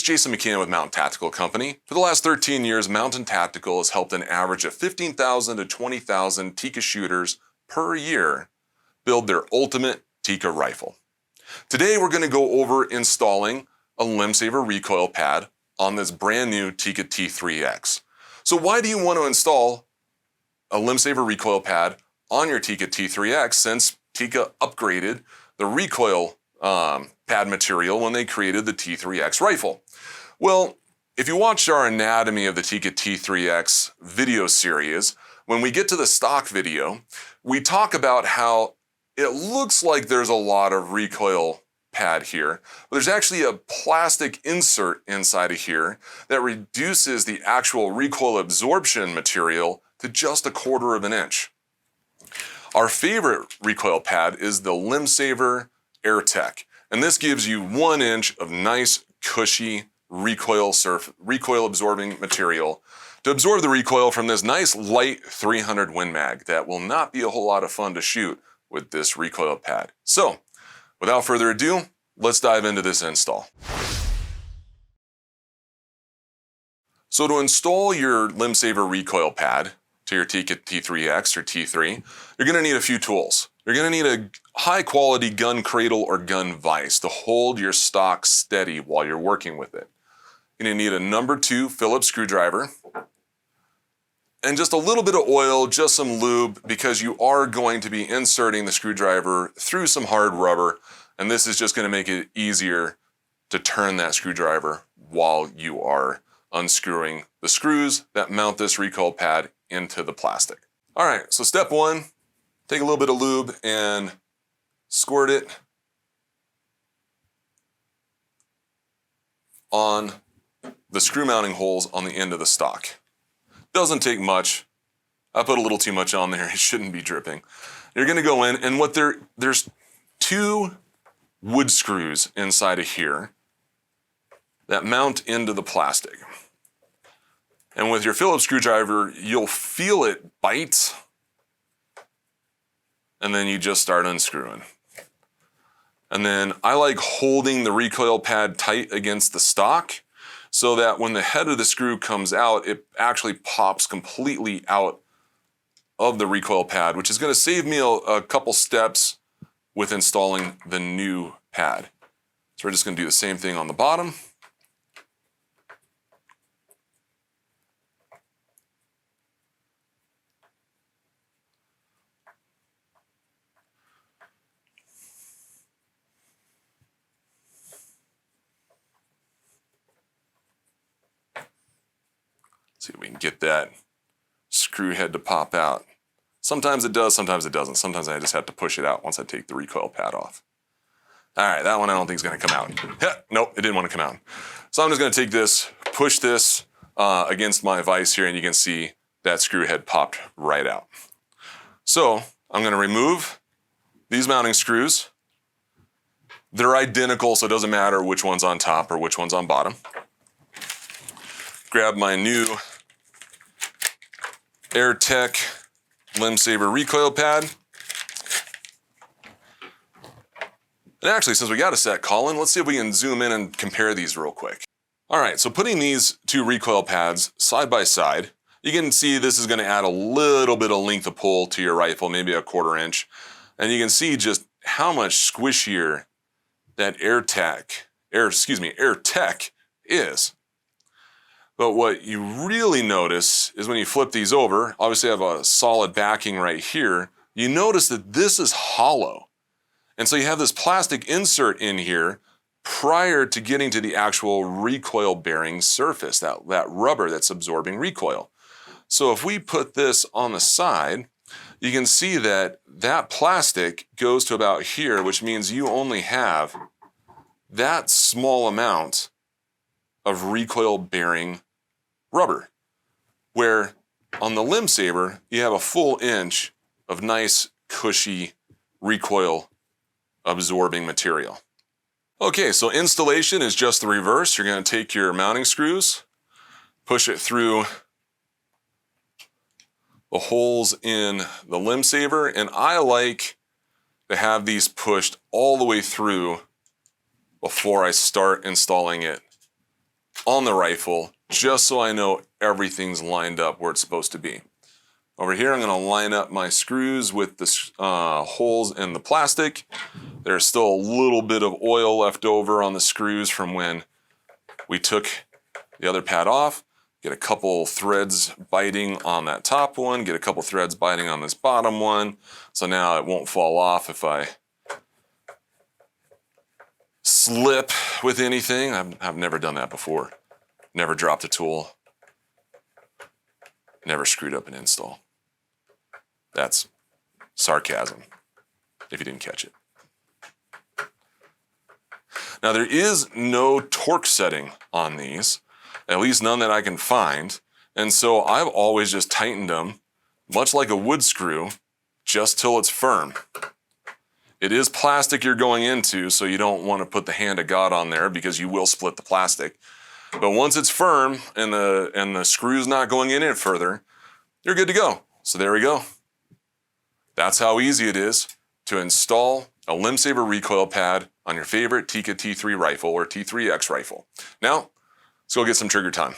it's Jason McKenna with Mountain Tactical Company. For the last 13 years, Mountain Tactical has helped an average of 15,000 to 20,000 Tikka shooters per year build their ultimate Tikka rifle. Today, we're going to go over installing a Limbsaver Recoil Pad on this brand new Tikka T3X. So why do you want to install a Limbsaver Recoil Pad on your Tikka T3X since Tikka upgraded the recoil pad material when they created the T3X rifle? Well, if you watched our anatomy of the Tikka T3X video series, when we get to the stock video, we talk about how it looks like there's a lot of recoil pad here, but there's actually a plastic insert inside of here that reduces the actual recoil absorption material to just 1/4 of an inch. Our favorite recoil pad is the Limbsaver AirTech, and this gives you 1 inch of nice, cushy recoil absorbing material to absorb the recoil from this nice light 300 Win Mag that will not be a whole lot of fun to shoot with this recoil pad. So, without further ado, let's dive into this install. So to install your Limbsaver Recoil Pad to your Tikka T3X or T3, you're going to need a few tools. You're going to need a high quality gun cradle or gun vise to hold your stock steady while you're working with it. You're going to need a number 2 Phillips screwdriver and just a little bit of oil, just some lube, because you are going to be inserting the screwdriver through some hard rubber, and this is just going to make it easier to turn that screwdriver while you are unscrewing the screws that mount this recoil pad into the plastic. All right, so step 1, take a little bit of lube and squirt it on the screw mounting holes on the end of the stock. Doesn't take much. I put a little too much on there. It shouldn't be dripping. You're going to go in, and there's 2 wood screws inside of here that mount into the plastic. And with your Phillips screwdriver, you'll feel it bite, and then you just start unscrewing. And then I like holding the recoil pad tight against the stock so that when the head of the screw comes out, it actually pops completely out of the recoil pad, which is going to save me a couple steps with installing the new pad. So we're just going to do the same thing on the bottom. See if we can get that screw head to pop out. Sometimes it does, sometimes it doesn't. Sometimes I just have to push it out once I take the recoil pad off. All right, that one I don't think is going to come out. Nope, it didn't want to come out. So I'm just going to take this, push this against my vise here, and you can see that screw head popped right out. So I'm going to remove these mounting screws. They're identical, so it doesn't matter which one's on top or which one's on bottom. Grab my new AirTech Limbsaver Recoil Pad. And actually, since we got a set, Colin, let's see if we can zoom in and compare these real quick. All right, so putting these 2 recoil pads side by side, you can see this is going to add a little bit of length of pull to your rifle, maybe 1/4 inch. And you can see just how much squishier that AirTech is. But what you really notice is when you flip these over, obviously I have a solid backing right here, you notice that this is hollow. And so you have this plastic insert in here prior to getting to the actual recoil bearing surface, that rubber that's absorbing recoil. So if we put this on the side, you can see that that plastic goes to about here, which means you only have that small amount of recoil bearing rubber, where on the Limbsaver, you have a full inch of nice, cushy recoil absorbing material. Okay, so installation is just the reverse. You're going to take your mounting screws, push it through the holes in the Limbsaver, and I like to have these pushed all the way through before I start installing it on the rifle just so I know everything's lined up where it's supposed to be. Over here, I'm going to line up my screws with the holes in the plastic. There's still a little bit of oil left over on the screws from when we took the other pad off. Get a couple threads biting on that top one, get a couple threads biting on this bottom one. So now it won't fall off if I slip with anything. I've never done that before. Never dropped a tool. Never screwed up an install. That's sarcasm, if you didn't catch it. Now there is no torque setting on these, at least none that I can find. And so I've always just tightened them, much like a wood screw, just till it's firm. It is plastic you're going into, so you don't want to put the hand of God on there because you will split the plastic. But once it's firm and the screw's not going in it further, you're good to go. So there we go. That's how easy it is to install a Limbsaver recoil pad on your favorite Tikka T3 rifle or T3X rifle. Now, let's go get some trigger time.